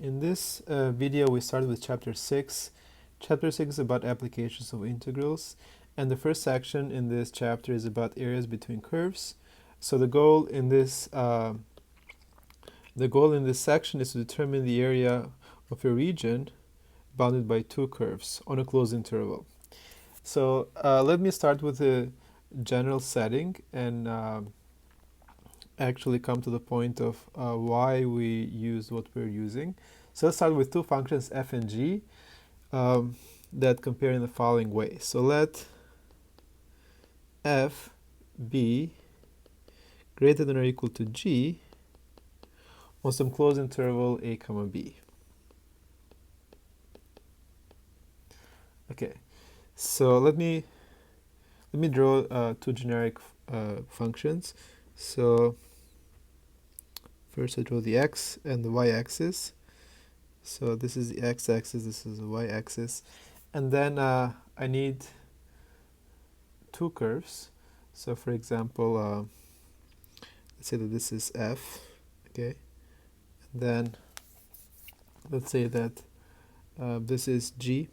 In this video, we started with Chapter 6. Chapter 6 is about applications of integrals, and the first section in this chapter is about areas between curves. So the goal in this section is to determine the area of a region bounded by two curves on a closed interval. So let me start with a general setting and actually come to the point of why we use what we're using. So let's start with two functions f and g that compare in the following way. So let f be greater than or equal to g on some closed interval a comma b. Okay, so let me draw two generic functions. So first I draw the x and the y-axis. So this is the x-axis, this is the y-axis. And then I need two curves. So for example, let's say that this is f, okay? And then let's say that this is g,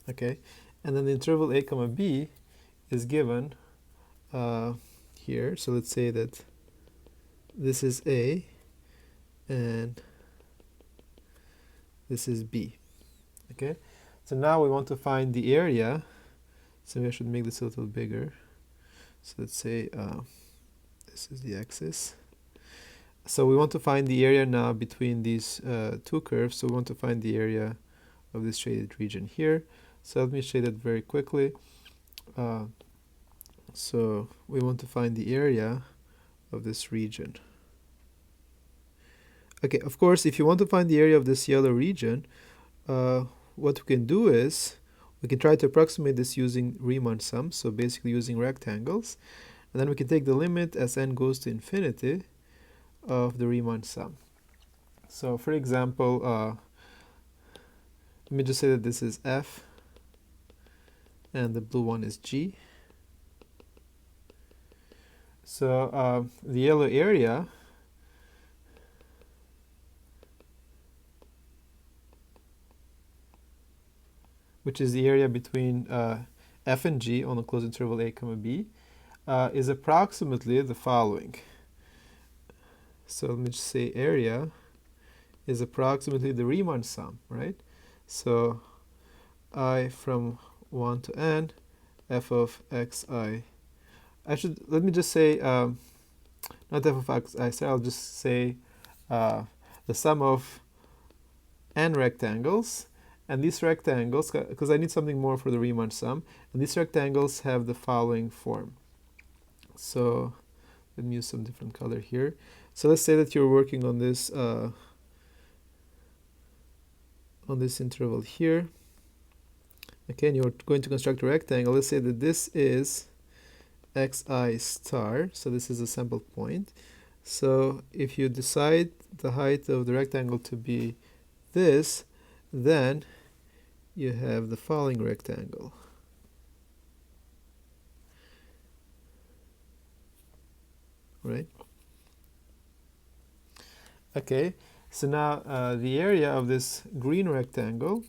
okay? And then the interval a comma b is given here. So let's say that this is a and this is b, okay? So now we want to find the area, so I should make this a little bigger. So let's say this is the axis. So we want to find the area now between these two curves. So we want to find the area of this shaded region here. So let me shade it very quickly. So we want to find the area of this region. Okay, of course, if you want to find the area of this yellow region, what we can do is we can try to approximate this using Riemann sum, so basically using rectangles, and then we can take the limit as n goes to infinity of the Riemann sum. So for example, let me just say that this is f and the blue one is g. So the yellow area which is the area between f and g on a closed interval a comma b, is approximately the following. So let me just say area is approximately the Riemann sum, right? So I from 1 to n, f of xi. Let me just say, not f of xi, I'll just say the sum of n rectangles. And these rectangles, because I need something more for the Riemann sum, and these rectangles have the following form. So let me use some different color here. So let's say that you're working on this interval here. Okay, and you're going to construct a rectangle. Let's say that this is xi star. So this is a sample point. So if you decide the height of the rectangle to be this, then you have the following rectangle. Right? Okay, so now the area of this green rectangle,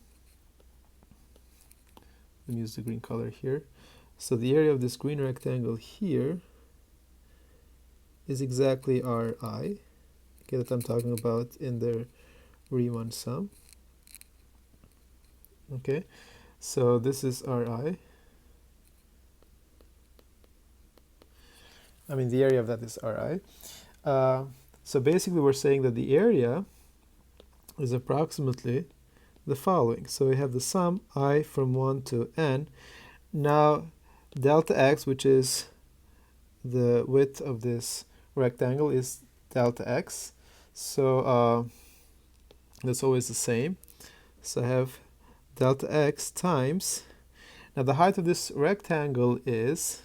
let me use the green color here. So the area of this green rectangle here is exactly Ri, okay, that I'm talking about in the Riemann sum. Okay, so this is Ri. I mean, the area of that is Ri. So basically, we're saying that the area is approximately the following. So we have the sum I from 1 to n. Now, delta x, which is the width of this rectangle, is delta x. So that's always the same. So I have delta x times, now the height of this rectangle is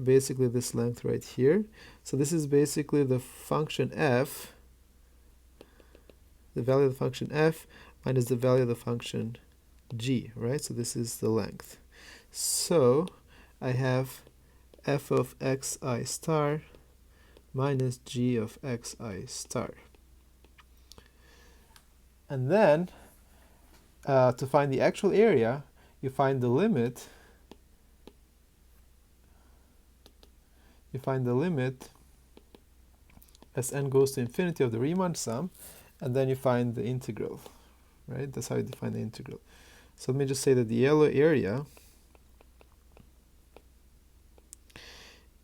basically this length right here. So this is basically the function f, the value of the function f minus the value of the function g, right? So this is the length. So I have f of xi star minus g of xi star. And then to find the actual area, you find the limit. You find the limit as n goes to infinity of the Riemann sum, and then you find the integral, right? That's how you define the integral. So let me just say that the yellow area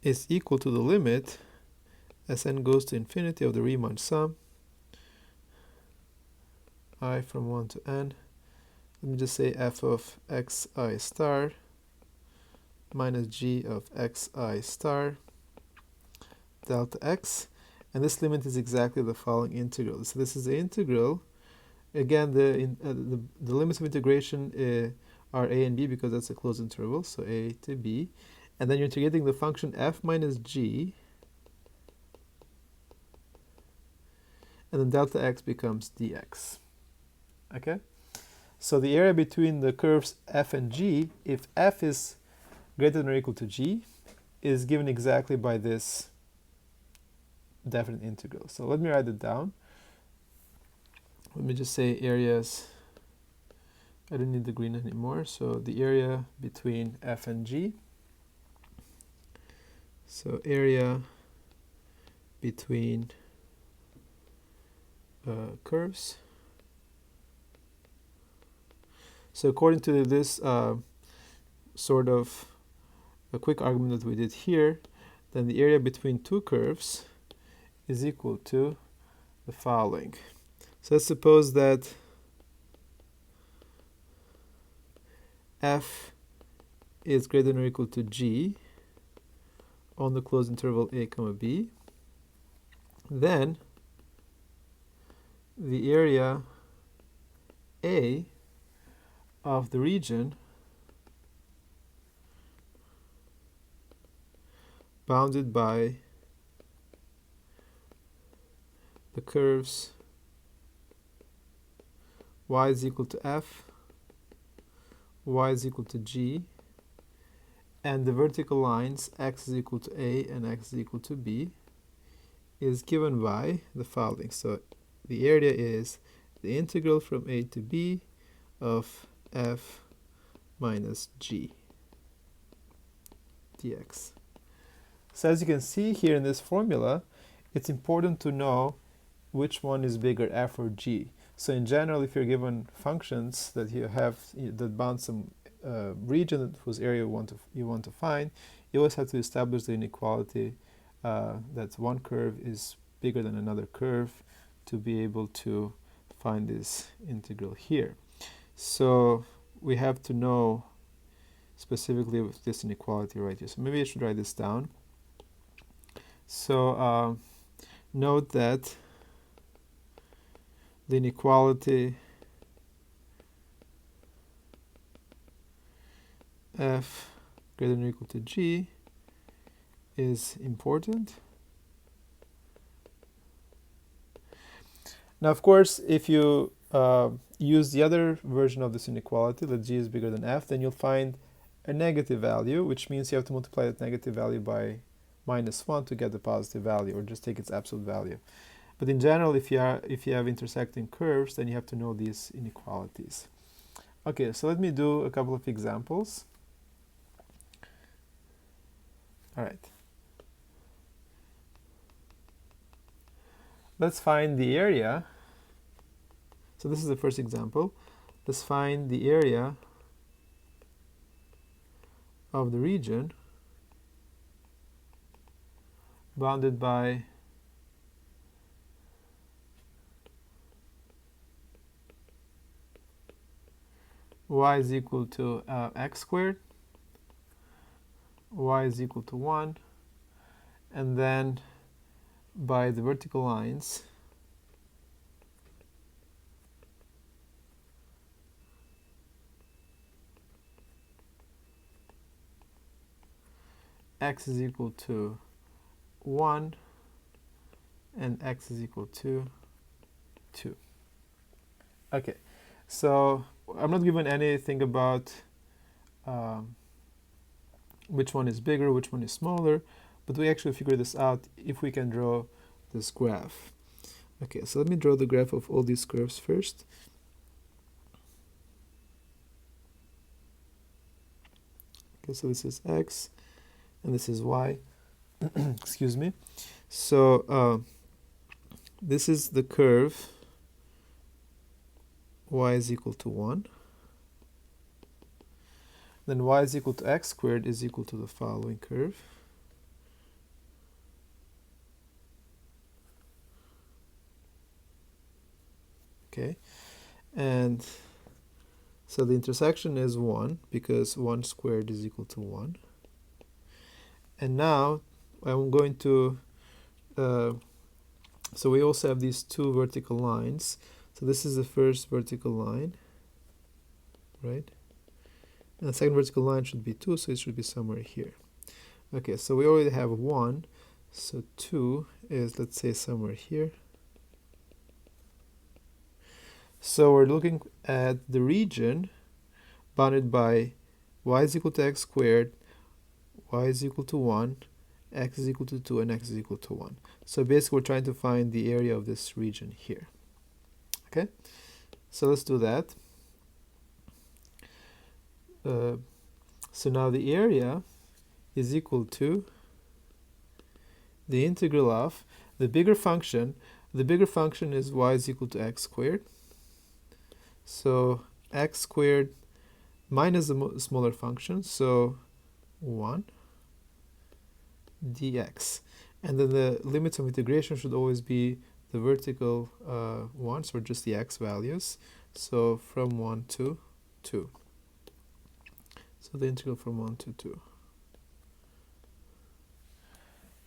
is equal to the limit as n goes to infinity of the Riemann sum, I from 1 to n. Let me just say f of xi star minus g of xi star delta x. And this limit is exactly the following integral. So this is the integral. Again, the limits of integration are a and b because that's a closed interval, so a to b. And then you're integrating the function f minus g, and then delta x becomes dx. Okay? So the area between the curves f and g, if f is greater than or equal to g, is given exactly by this definite integral. So let me write it down. Let me just say areas. I don't need the green anymore. So the area between f and g. So area between curves. So according to this sort of a quick argument that we did here, then the area between two curves is equal to the following. So let's suppose that f is greater than or equal to g on the closed interval a comma b. Then the area A of the region bounded by the curves y is equal to f, y is equal to g, and the vertical lines x is equal to a and x is equal to b, is given by the following. So the area is the integral from a to b of f minus g dx. So as you can see here in this formula, it's important to know which one is bigger, f or g. So in general, if you're given functions that you have that bound some region whose area you want to find, you always have to establish the inequality that one curve is bigger than another curve to be able to find this integral here. So we have to know specifically with this inequality right here. So maybe I should write this down. So note that the inequality f greater than or equal to g is important. Now, of course, if you use the other version of this inequality, that g is bigger than f, then you'll find a negative value, which means you have to multiply that negative value by -1 to get the positive value, or just take its absolute value. But in general, if you have intersecting curves, then you have to know these inequalities. Okay, so let me do a couple of examples. All right. Let's find the area. So this is the first example. Let's find the area of the region bounded by y is equal to x squared, y is equal to 1, and then by the vertical lines x is equal to 1 and x is equal to 2. Okay, so I'm not given anything about which one is bigger, which one is smaller, but we actually figure this out if we can draw this graph. Okay, so let me draw the graph of all these curves first. Okay, so this is x and this is y. Excuse me. So this is the curve y is equal to 1. Then y is equal to x squared is equal to the following curve. Okay, and so the intersection is 1 because 1 squared is equal to 1. And now I'm going to, so we also have these two vertical lines. So this is the first vertical line, right? And the second vertical line should be 2, so it should be somewhere here. Okay, so we already have 1, so 2 is, let's say, somewhere here. So we're looking at the region bounded by y is equal to x squared, y is equal to 1, x is equal to 2, and x is equal to 1. So basically we're trying to find the area of this region here. Okay, so let's do that. So now the area is equal to the integral of the bigger function. The bigger function is y is equal to x squared. So x squared minus the smaller function, so 1 dx. And then the limits of integration should always be the vertical ones, or just the x values. So from 1 to 2. So the integral from 1 to 2.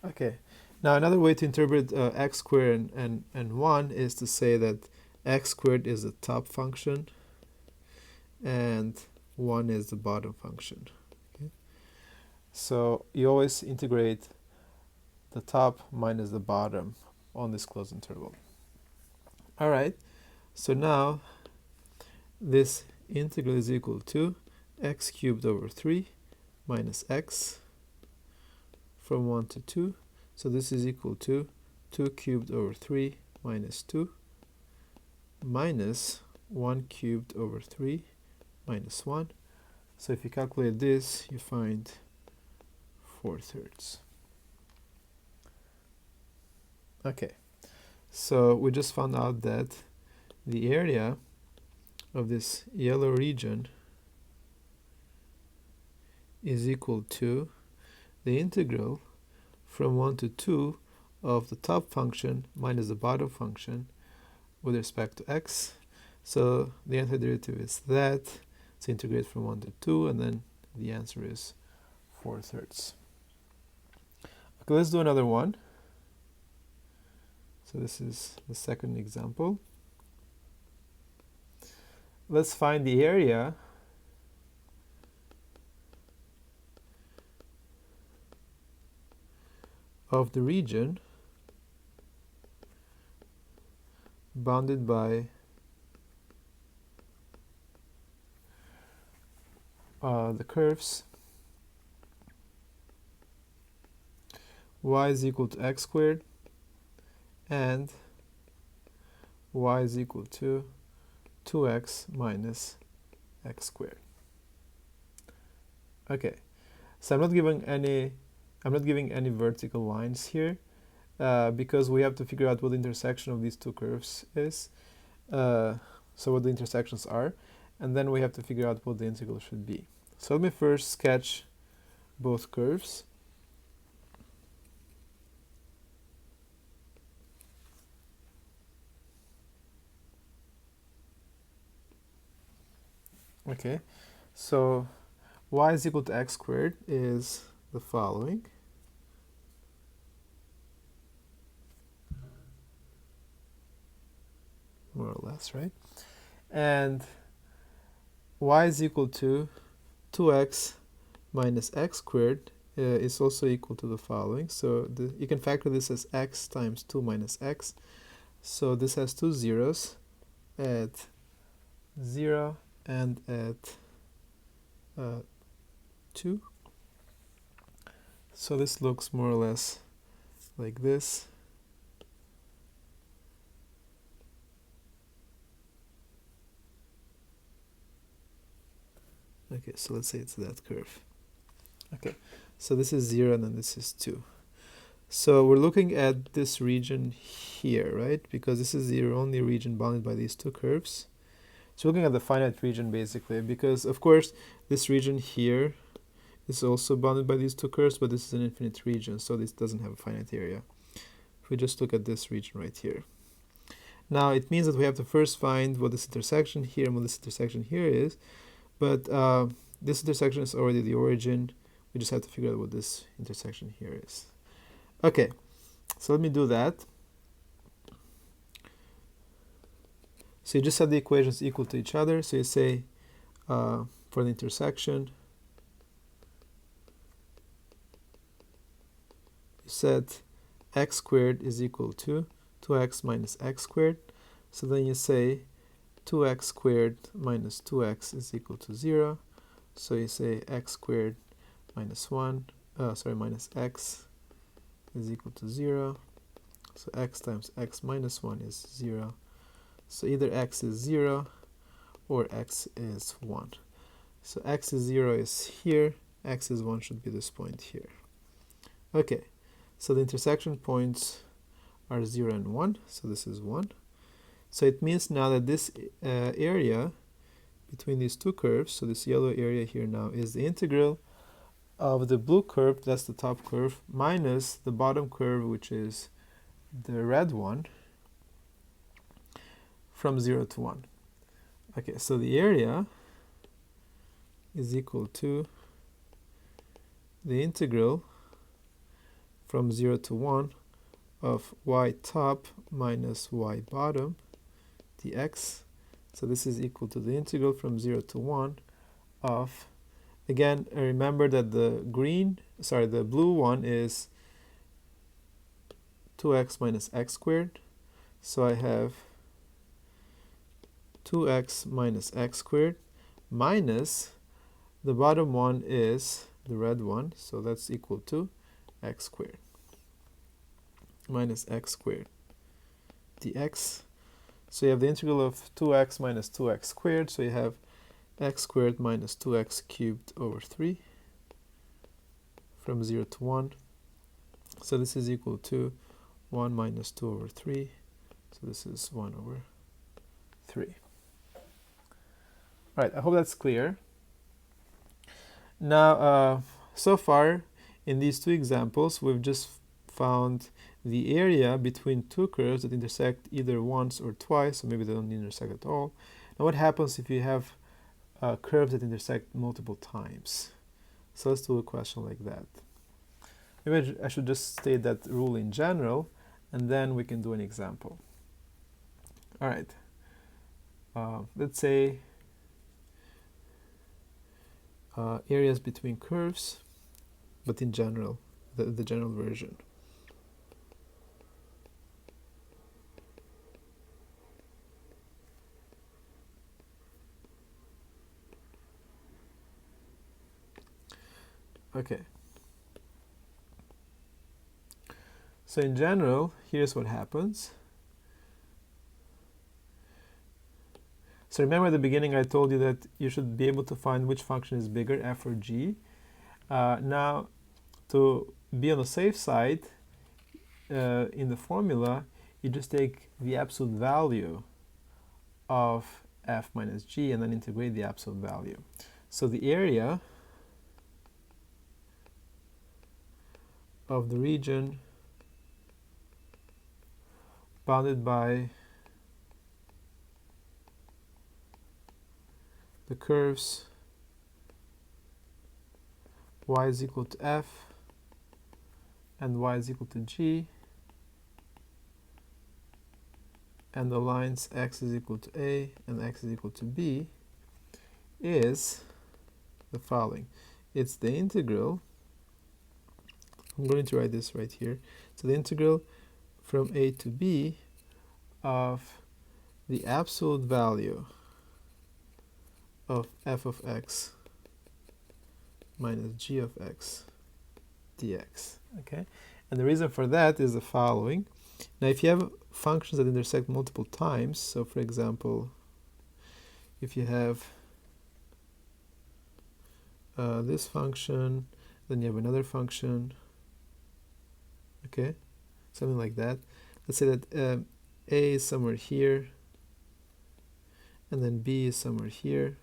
Okay, now another way to interpret x squared and 1 is to say that x squared is the top function and 1 is the bottom function. Okay? So you always integrate the top minus the bottom on this closed interval. Alright, so now this integral is equal to x cubed over 3 minus x from 1 to 2. So this is equal to 2 cubed over 3 minus 2 minus 1 cubed over 3 minus 1. So if you calculate this, you find 4/3. Okay, so we just found out that the area of this yellow region is equal to the integral from 1 to 2 of the top function minus the bottom function with respect to x. So the antiderivative is that. So integrate from 1 to 2, and then the answer is 4/3. Okay, let's do another one. So this is the second example. Let's find the area of the region bounded by the curves y is equal to x squared and y is equal to 2x minus x squared. Okay, so I'm not giving any vertical lines here because we have to figure out what the intersection of these two curves is. So what the intersections are, and then we have to figure out what the integral should be. So let me first sketch both curves. Okay, so y is equal to x squared is the following. More or less, right? And y is equal to 2x minus x squared is also equal to the following. So you can factor this as x times 2 minus x. So this has two zeros at 0 and at 2. So this looks more or less like this. Okay, so let's say it's that curve. Okay, so this is 0 and then this is 2. So we're looking at this region here, right? Because this is the only region bounded by these two curves. So we're looking at the finite region basically, because of course this region here is also bounded by these two curves, but this is an infinite region, so this doesn't have a finite area. If we just look at this region right here. Now it means that we have to first find what this intersection here and what this intersection here is, but this intersection is already the origin. We just have to figure out what this intersection here is. Okay, so let me do that. So you just set the equations equal to each other. So you say for the intersection, you set x squared is equal to 2x minus x squared. So then you say 2x squared minus 2x is equal to 0. So you say x squared minus minus x is equal to 0. So x times x minus 1 is 0. So either x is 0 or x is 1. So x is 0 is here, x is 1 should be this point here. Okay, so the intersection points are 0 and 1, so this is 1. So it means now that this area between these two curves, so this yellow area here now is the integral of the blue curve, that's the top curve, minus the bottom curve, which is the red one, from 0 to 1. Okay, so the area is equal to the integral from 0 to 1 of y top minus y bottom dx. So this is equal to the integral from 0 to 1 of, again, remember that the blue one is 2x minus x squared. So I have 2x minus x squared minus the bottom one is the red one, so that's equal to x squared minus x squared dx. So you have the integral of 2x minus 2x squared, so you have x squared minus 2x cubed over 3 from 0 to 1. So this is equal to 1 minus 2 over 3. So this is 1 over 3. All right, I hope that's clear. Now, so far in these two examples, we've just found the area between two curves that intersect either once or twice, or maybe they don't intersect at all. Now what happens if you have curves that intersect multiple times? So let's do a question like that. Maybe I should just state that rule in general, and then we can do an example. All right. Let's say areas between curves, but in general, the general version. Okay. So in general, here's what happens. So remember at the beginning I told you that you should be able to find which function is bigger, f or g. Now, to be on the safe side, in the formula, you just take the absolute value of f minus g and then integrate the absolute value. So the area of the region bounded by the curves y is equal to f and y is equal to g, and the lines x is equal to a and x is equal to b, is the following. It's the integral, I'm going to write this right here, so the integral from a to b of the absolute value of f of x minus g of x dx. Okay, and the reason for that is the following. Now if you have functions that intersect multiple times, so for example if you have this function, then you have another function, okay, something like that. Let's say that a is somewhere here, and then b is somewhere here.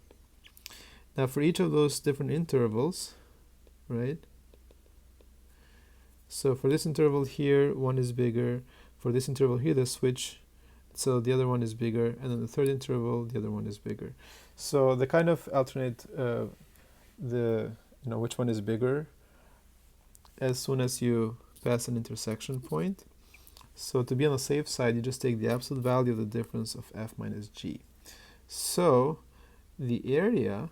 Now for each of those different intervals, right? So for this interval here, one is bigger. For this interval here, they switch, so the other one is bigger, and then the third interval, the other one is bigger. So they kind of alternate which one is bigger as soon as you pass an intersection point. So to be on the safe side, you just take the absolute value of the difference of f minus g. So the area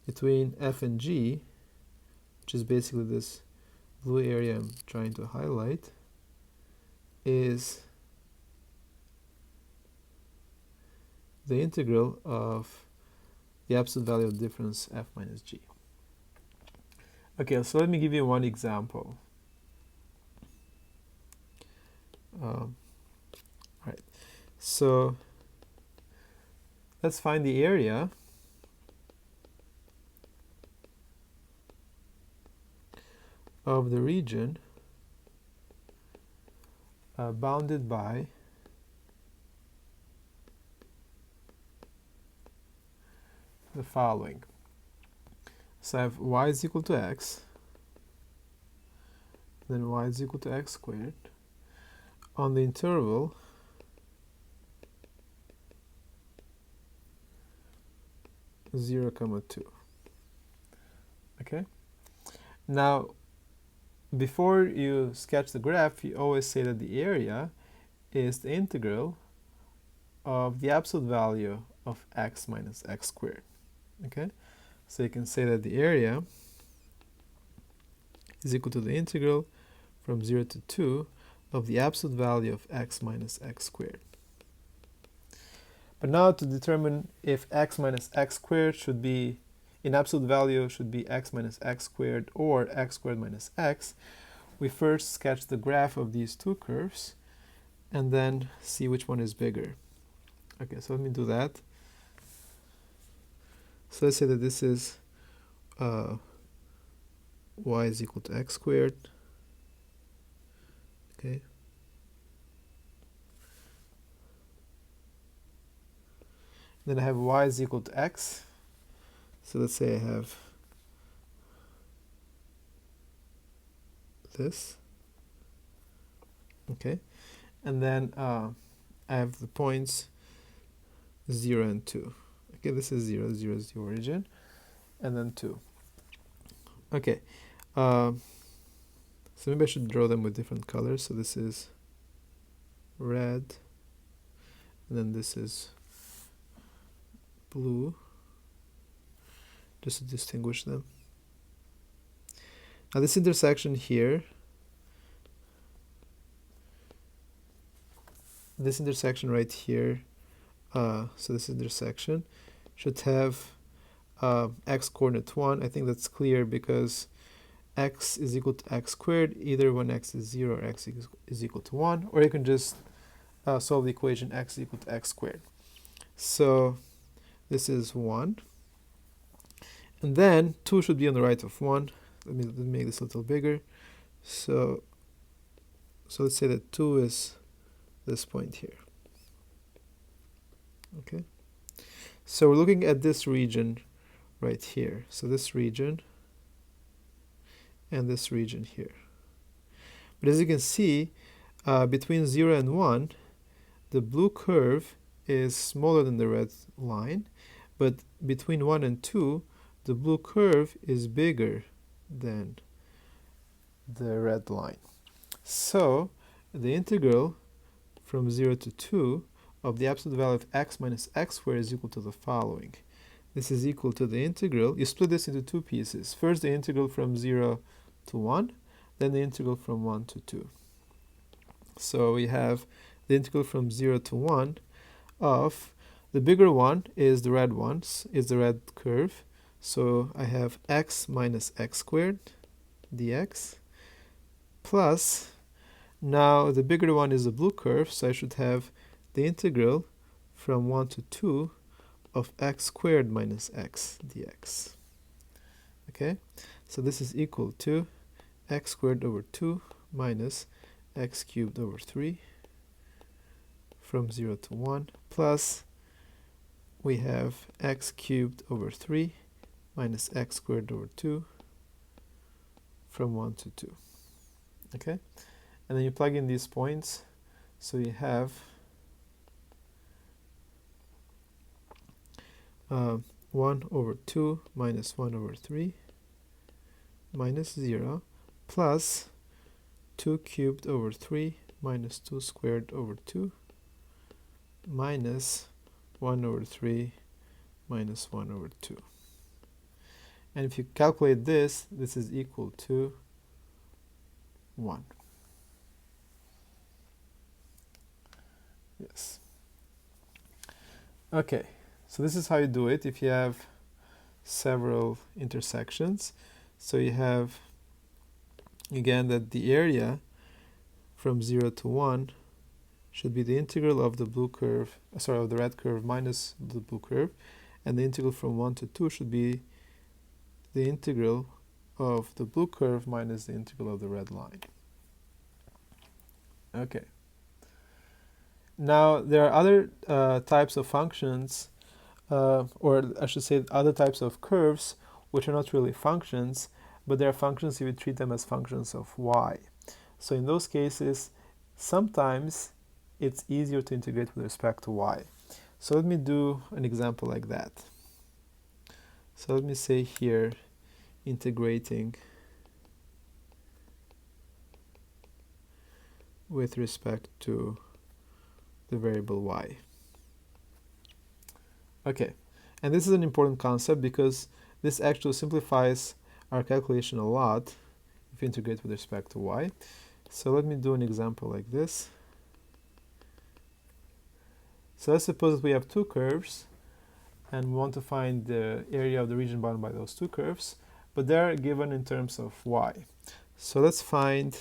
between f and g, which is basically this blue area I'm trying to highlight, is the integral of the absolute value of the difference f minus g. Okay, so let me give you one example. Right, so let's find the area of the region bounded by the following. So I have y is equal to x, then y is equal to x squared on the interval (0, 2). Okay. Now, before you sketch the graph, you always say that the area is the integral of the absolute value of x minus x squared. Okay, so you can say that the area is equal to the integral from 0 to 2 of the absolute value of x minus x squared. But now to determine if x minus x squared should be, in absolute value, should be x minus x squared or x squared minus x, we first sketch the graph of these two curves and then see which one is bigger. Okay, so let me do that. So let's say that this is y is equal to x squared. Okay. Then I have y is equal to x. So let's say I have this. Okay. And then I have the points 0 and 2. Okay, this is 0. 0 is the origin. And then 2. Okay. So maybe I should draw them with different colors. So this is red. And then this is blue, just to distinguish them. Now this intersection here, this intersection right here, so this intersection should have x coordinate 1. I think that's clear because x is equal to x squared either when x is 0 or x is equal to 1, or you can just solve the equation x is equal to x squared. So this is 1. And then 2 should be on the right of 1. Let me make this a little bigger. So let's say that 2 is this point here. Okay. So we're looking at this region right here. So this region and this region here. But as you can see, between 0 and 1, the blue curve is smaller than the red line, but between 1 and 2, the blue curve is bigger than the red line. So the integral from 0 to 2 of the absolute value of x minus x squared is equal to the following. This is equal to the integral. You split this into two pieces. First the integral from 0 to 1, then the integral from 1 to 2. So we have the integral from 0 to 1 of, the bigger one is the red ones, is the red curve. So I have x minus x squared dx plus, now the bigger one is the blue curve, so I should have the integral from 1 to 2 of x squared minus x dx. Okay, so this is equal to x squared over 2 minus x cubed over 3 from 0 to 1 plus we have x cubed over 3 minus x squared over 2 from 1 to 2. Okay, and then you plug in these points, so you have 1 over 2 minus 1 over 3 minus 0 plus 2 cubed over 3 minus 2 squared over 2 minus 1 over 3 minus 1 over 2. And if you calculate this, this is equal to 1. Yes. Okay, so this is how you do it if you have several intersections. So you have, again, that the area from 0 to 1 should be the integral of the blue curve, of the red curve minus the blue curve, and the integral from 1 to 2 should be the integral of the blue curve minus the integral of the red line. Okay. Now there are other types of functions, or I should say other types of curves, which are not really functions, but they are functions if you treat them as functions of y. So in those cases, sometimes it's easier to integrate with respect to y. So let me do an example like that. So let me say here, integrating with respect to the variable y. Okay, and this is an important concept because this actually simplifies our calculation a lot if you integrate with respect to y. So let me do an example like this. So let's suppose that we have two curves and we want to find the area of the region bounded by those two curves, but they're given in terms of y. So let's find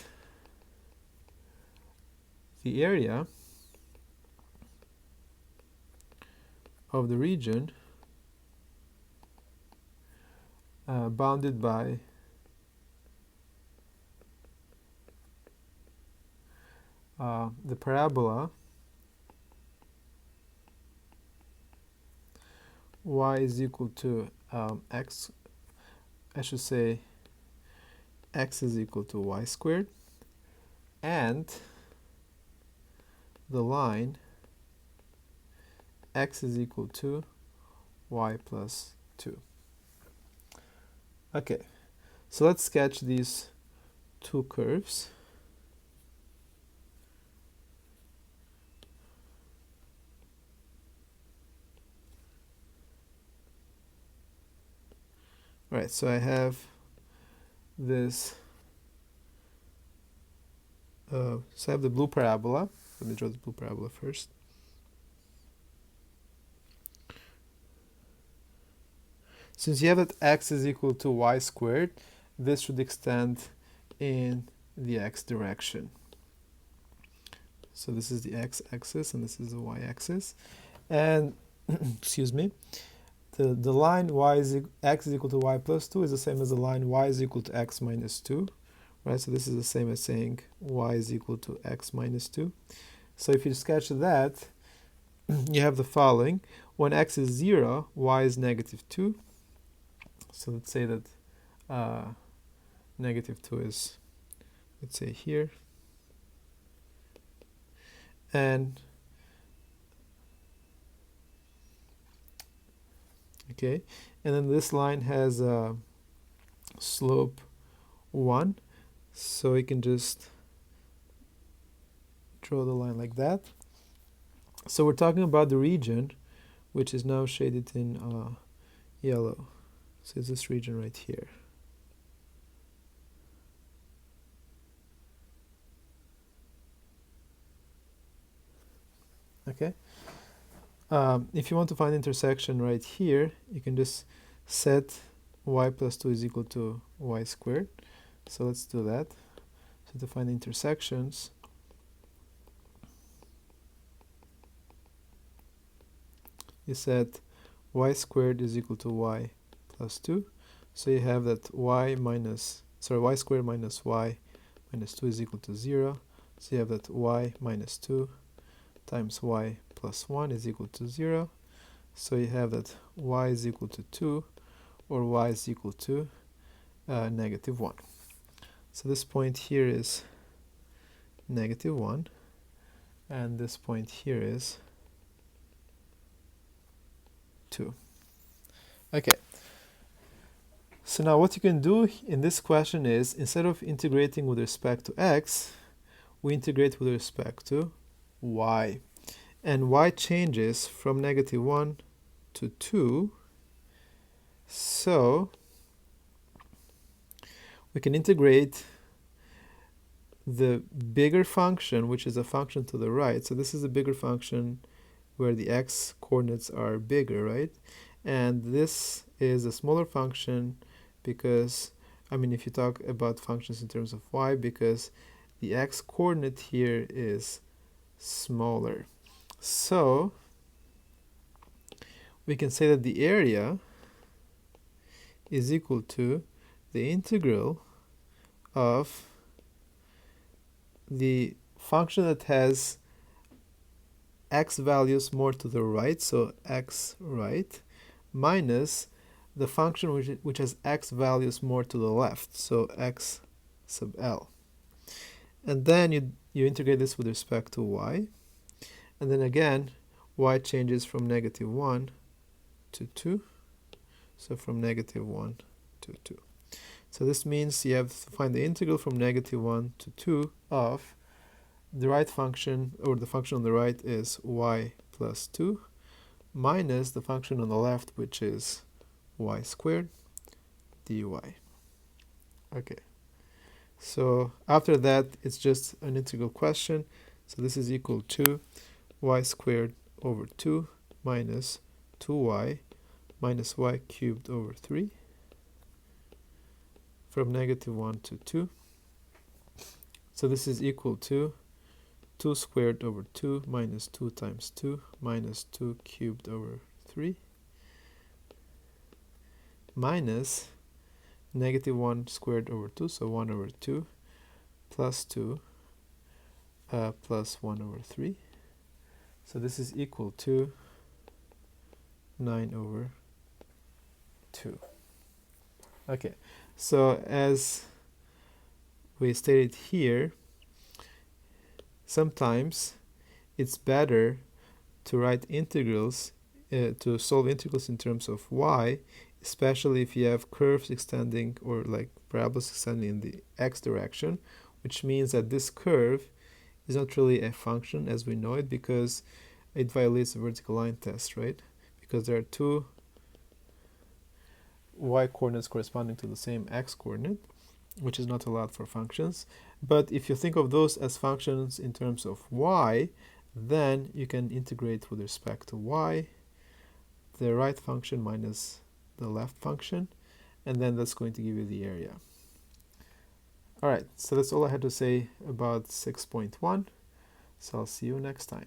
the area of the region bounded by the parabola y is equal to x, I should say x is equal to y squared, and the line x is equal to y plus 2. Okay, so let's sketch these two curves. Right, so I have this, so I have the blue parabola. Let me draw the blue parabola first. Since you have that x is equal to y squared, this should extend in the x direction. So this is the x-axis and this is the y-axis. And, excuse me, the line x is equal to y plus 2 is the same as the line y is equal to x minus 2. Right, so this is the same as saying y is equal to x minus 2. So if you sketch that, you have the following. When x is 0, y is negative 2. So let's say that negative 2 is, let's say, here. And, okay, and then this line has a slope 1. So you can just draw the line like that. So we're talking about the region, which is now shaded in yellow. So it's this region right here. Okay. If you want to find intersection right here, you can just set y plus 2 is equal to y squared. So let's do that. So to find intersections, you set y squared is equal to y plus 2. So you have that y squared minus y minus 2 is equal to 0. So you have that y minus 2 times y plus 1 is equal to 0. So you have that y is equal to 2, or y is equal to negative 1. So this point here is negative 1, and this point here is 2. Okay. So now what you can do in this question is, instead of integrating with respect to x, we integrate with respect to y. And y changes from negative 1 to 2. So we can integrate the bigger function, which is a function to the right. So this is a bigger function where the x coordinates are bigger, right? And this is a smaller function because, if you talk about functions in terms of y, because the x coordinate here is smaller. So we can say that the area is equal to the integral of the function that has x values more to the right, so x right, minus the function which has x values more to the left, so x sub l. And then you integrate this with respect to y, and then again y changes from negative 1 to 2, so from negative 1 to 2. So this means you have to find the integral from negative 1 to 2 of the right function, or the function on the right is y plus 2, minus the function on the left, which is y squared dy. Okay. So after that, it's just an integral question. So this is equal to y squared over 2 minus 2y minus y cubed over 3 from negative 1 to 2. So this is equal to 2 squared over 2 minus 2 times 2 minus 2 cubed over 3 minus negative 1 squared over 2, so 1 over 2, plus 2 plus 1 over 3. So this is equal to 9 over 2. Okay, so as we stated here, sometimes it's better to write integrals, to solve integrals in terms of y, especially if you have curves extending, or like parabolas extending in the x direction, which means that this curve is not really a function as we know it, because it violates the vertical line test, right? Because there are two y coordinates corresponding to the same x coordinate, which is not allowed for functions. But if you think of those as functions in terms of y, then you can integrate with respect to y, the right function minus the left function, and then that's going to give you the area. Alright, so that's all I had to say about 6.1. So I'll see you next time.